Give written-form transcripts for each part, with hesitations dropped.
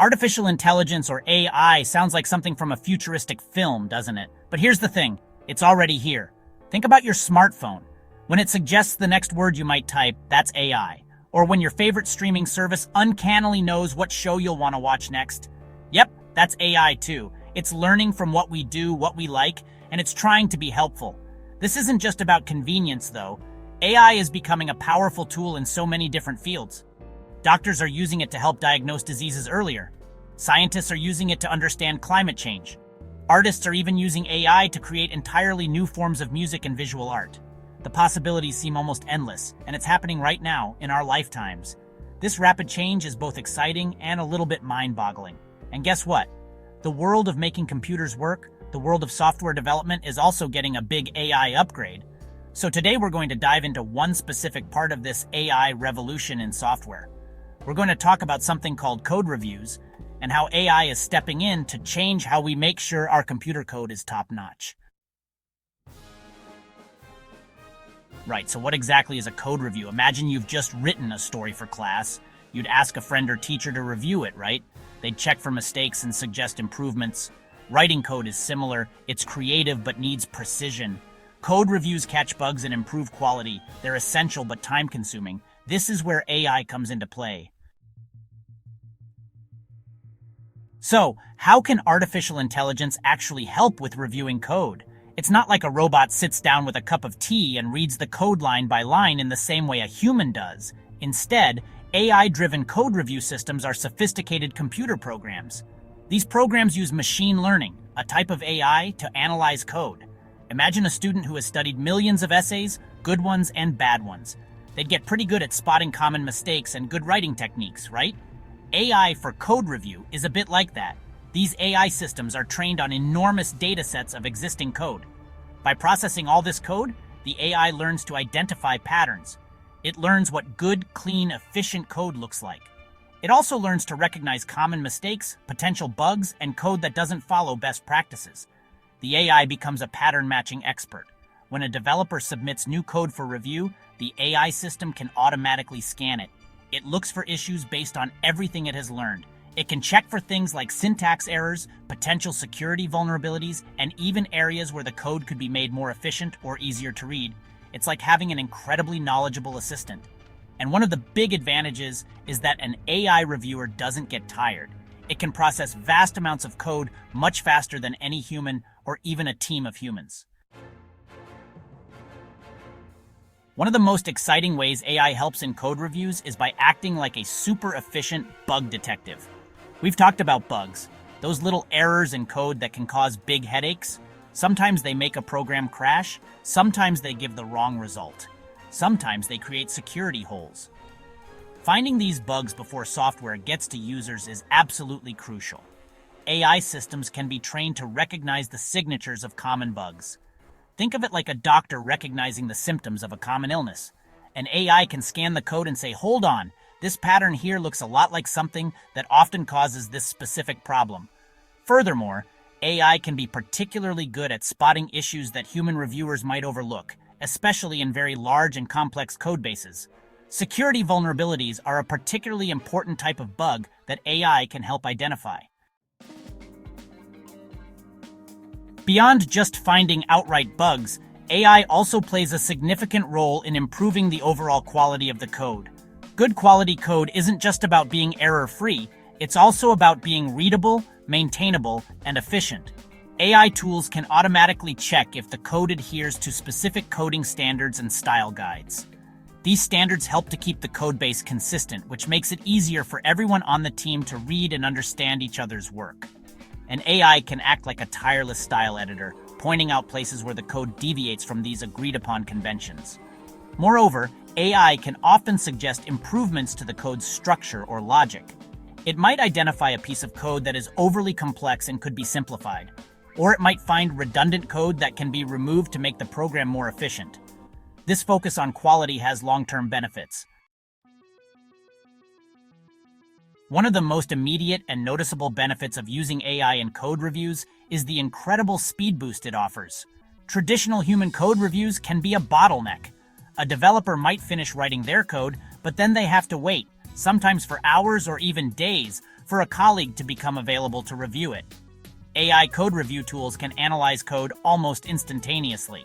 Artificial intelligence, or AI, sounds like something from a futuristic film, doesn't it? But here's the thing, it's already here. Think about your smartphone. When it suggests the next word you might type, that's AI. Or when your favorite streaming service uncannily knows what show you'll want to watch next. Yep, that's AI too. It's learning from what we do, what we like, and it's trying to be helpful. This isn't just about convenience, though. AI is becoming a powerful tool in so many different fields. Doctors are using it to help diagnose diseases earlier. Scientists are using it to understand climate change. Artists are even using AI to create entirely new forms of music and visual art. The possibilities seem almost endless, and it's happening right now, in our lifetimes. This rapid change is both exciting and a little bit mind-boggling. And guess what? The world of making computers work, the world of software development, is also getting a big AI upgrade. So today we're going to dive into one specific part of this AI revolution in software. We're going to talk about something called code reviews and how AI is stepping in to change how we make sure our computer code is top-notch. Right, so what exactly is a code review? Imagine you've just written a story for class. You'd ask a friend or teacher to review it, right? They'd check for mistakes and suggest improvements. Writing code is similar. It's creative but needs precision. Code reviews catch bugs and improve quality. They're essential but time-consuming. This is where AI comes into play. So, how can artificial intelligence actually help with reviewing code? It's not like a robot sits down with a cup of tea and reads the code line by line in the same way a human does. Instead, AI-driven code review systems are sophisticated computer programs. These programs use machine learning, a type of AI, to analyze code. Imagine a student who has studied millions of essays, good ones and bad ones. They'd get pretty good at spotting common mistakes and good writing techniques, right? AI for code review is a bit like that. These AI systems are trained on enormous data sets of existing code. By processing all this code, the AI learns to identify patterns. It learns what good, clean, efficient code looks like. It also learns to recognize common mistakes, potential bugs, and code that doesn't follow best practices. The AI becomes a pattern-matching expert. When a developer submits new code for review, the AI system can automatically scan it. It looks for issues based on everything it has learned. It can check for things like syntax errors, potential security vulnerabilities, and even areas where the code could be made more efficient or easier to read. It's like having an incredibly knowledgeable assistant. And one of the big advantages is that an AI reviewer doesn't get tired. It can process vast amounts of code much faster than any human or even a team of humans. One of the most exciting ways AI helps in code reviews is by acting like a super efficient bug detective. We've talked about bugs, those little errors in code that can cause big headaches. Sometimes they make a program crash, sometimes they give the wrong result. Sometimes they create security holes. Finding these bugs before software gets to users is absolutely crucial. AI systems can be trained to recognize the signatures of common bugs. Think of it like a doctor recognizing the symptoms of a common illness. An AI can scan the code and say, hold on, this pattern here looks a lot like something that often causes this specific problem. Furthermore, AI can be particularly good at spotting issues that human reviewers might overlook, especially in very large and complex code bases. Security vulnerabilities are a particularly important type of bug that AI can help identify. Beyond just finding outright bugs, AI also plays a significant role in improving the overall quality of the code. Good quality code isn't just about being error-free, it's also about being readable, maintainable, and efficient. AI tools can automatically check if the code adheres to specific coding standards and style guides. These standards help to keep the codebase consistent, which makes it easier for everyone on the team to read and understand each other's work. An AI can act like a tireless style editor, pointing out places where the code deviates from these agreed-upon conventions. Moreover, AI can often suggest improvements to the code's structure or logic. It might identify a piece of code that is overly complex and could be simplified, or it might find redundant code that can be removed to make the program more efficient. This focus on quality has long-term benefits. One of the most immediate and noticeable benefits of using AI in code reviews is the incredible speed boost it offers. Traditional human code reviews can be a bottleneck. A developer might finish writing their code, but then they have to wait, sometimes for hours or even days, for a colleague to become available to review it. AI code review tools can analyze code almost instantaneously.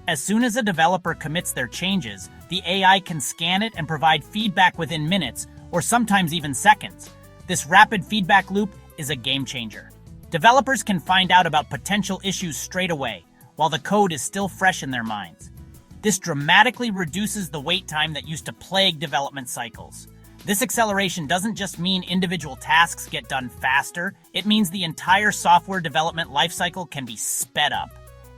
As soon as a developer commits their changes, the AI can scan it and provide feedback within minutes, or sometimes even seconds. This rapid feedback loop is a game changer. Developers can find out about potential issues straight away, while the code is still fresh in their minds. This dramatically reduces the wait time that used to plague development cycles. This acceleration doesn't just mean individual tasks get done faster, it means the entire software development lifecycle can be sped up.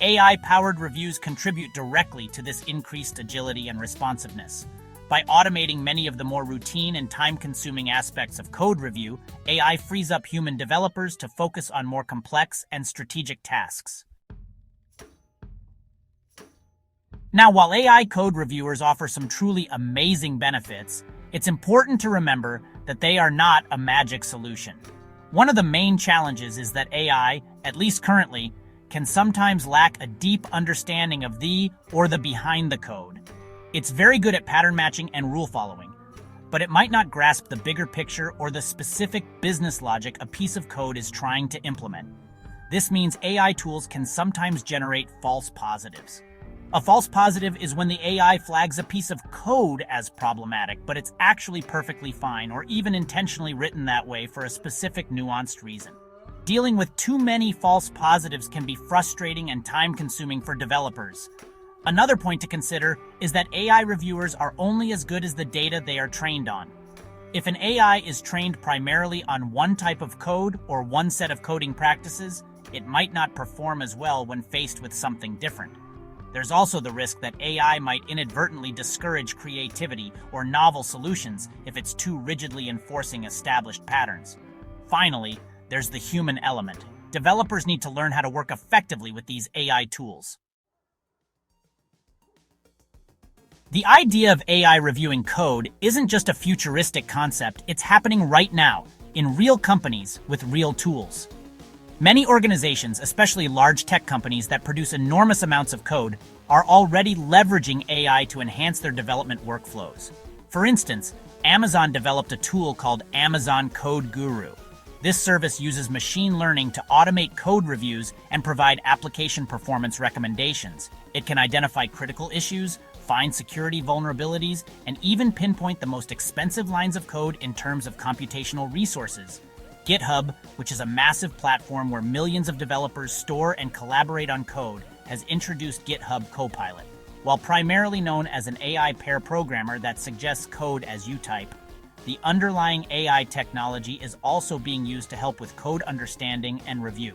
AI-powered reviews contribute directly to this increased agility and responsiveness. By automating many of the more routine and time-consuming aspects of code review, AI frees up human developers to focus on more complex and strategic tasks. Now, while AI code reviewers offer some truly amazing benefits, it's important to remember that they are not a magic solution. One of the main challenges is that AI, at least currently, can sometimes lack a deep understanding of the behind the code. It's very good at pattern matching and rule following, but it might not grasp the bigger picture or the specific business logic a piece of code is trying to implement. This means AI tools can sometimes generate false positives. A false positive is when the AI flags a piece of code as problematic, but it's actually perfectly fine or even intentionally written that way for a specific nuanced reason. Dealing with too many false positives can be frustrating and time-consuming for developers. Another point to consider is that AI reviewers are only as good as the data they are trained on. If an AI is trained primarily on one type of code or one set of coding practices, it might not perform as well when faced with something different. There's also the risk that AI might inadvertently discourage creativity or novel solutions if it's too rigidly enforcing established patterns. Finally, there's the human element. Developers need to learn how to work effectively with these AI tools. The idea of AI reviewing code isn't just a futuristic concept, it's happening right now, in real companies with real tools. Many organizations, especially large tech companies that produce enormous amounts of code, are already leveraging AI to enhance their development workflows. For instance, Amazon developed a tool called Amazon Code Guru. This service uses machine learning to automate code reviews and provide application performance recommendations. It can identify critical issues, find security vulnerabilities, and even pinpoint the most expensive lines of code in terms of computational resources. GitHub, which is a massive platform where millions of developers store and collaborate on code, has introduced GitHub Copilot. While primarily known as an AI pair programmer that suggests code as you type, the underlying AI technology is also being used to help with code understanding and review.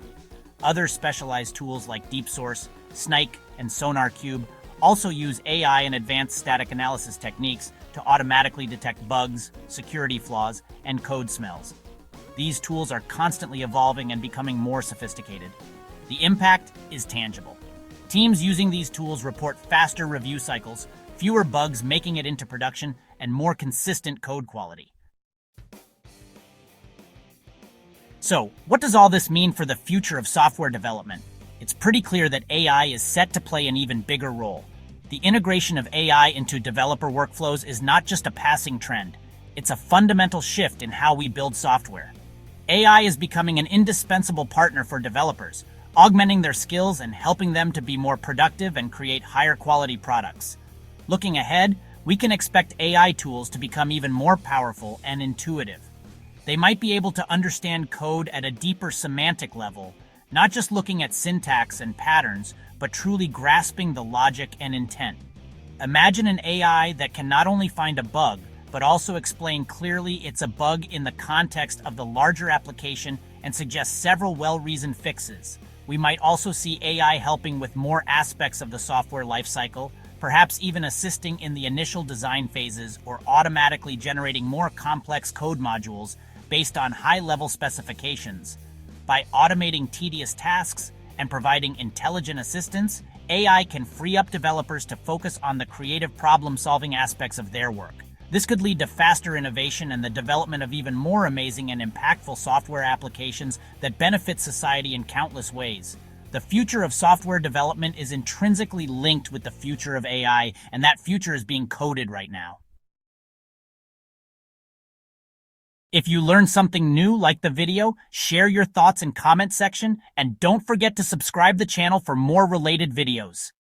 Other specialized tools like DeepSource, Snike, and SonarQube also use AI and advanced static analysis techniques to automatically detect bugs, security flaws, and code smells. These tools are constantly evolving and becoming more sophisticated. The impact is tangible. Teams using these tools report faster review cycles, fewer bugs making it into production, and more consistent code quality. So, what does all this mean for the future of software development? It's pretty clear that AI is set to play an even bigger role. The integration of AI into developer workflows is not just a passing trend. It's a fundamental shift in how we build software. AI is becoming an indispensable partner for developers, augmenting their skills and helping them to be more productive and create higher quality products. Looking ahead, we can expect AI tools to become even more powerful and intuitive. They might be able to understand code at a deeper semantic level, not just looking at syntax and patterns, but truly grasping the logic and intent. Imagine an AI that can not only find a bug, but also explain clearly it's a bug in the context of the larger application and suggest several well-reasoned fixes. We might also see AI helping with more aspects of the software lifecycle, perhaps even assisting in the initial design phases or automatically generating more complex code modules based on high-level specifications. By automating tedious tasks and providing intelligent assistance, AI can free up developers to focus on the creative problem-solving aspects of their work. This could lead to faster innovation and the development of even more amazing and impactful software applications that benefit society in countless ways. The future of software development is intrinsically linked with the future of AI, and that future is being coded right now. If you learned something new, like the video, share your thoughts in comment section, and don't forget to subscribe the channel for more related videos.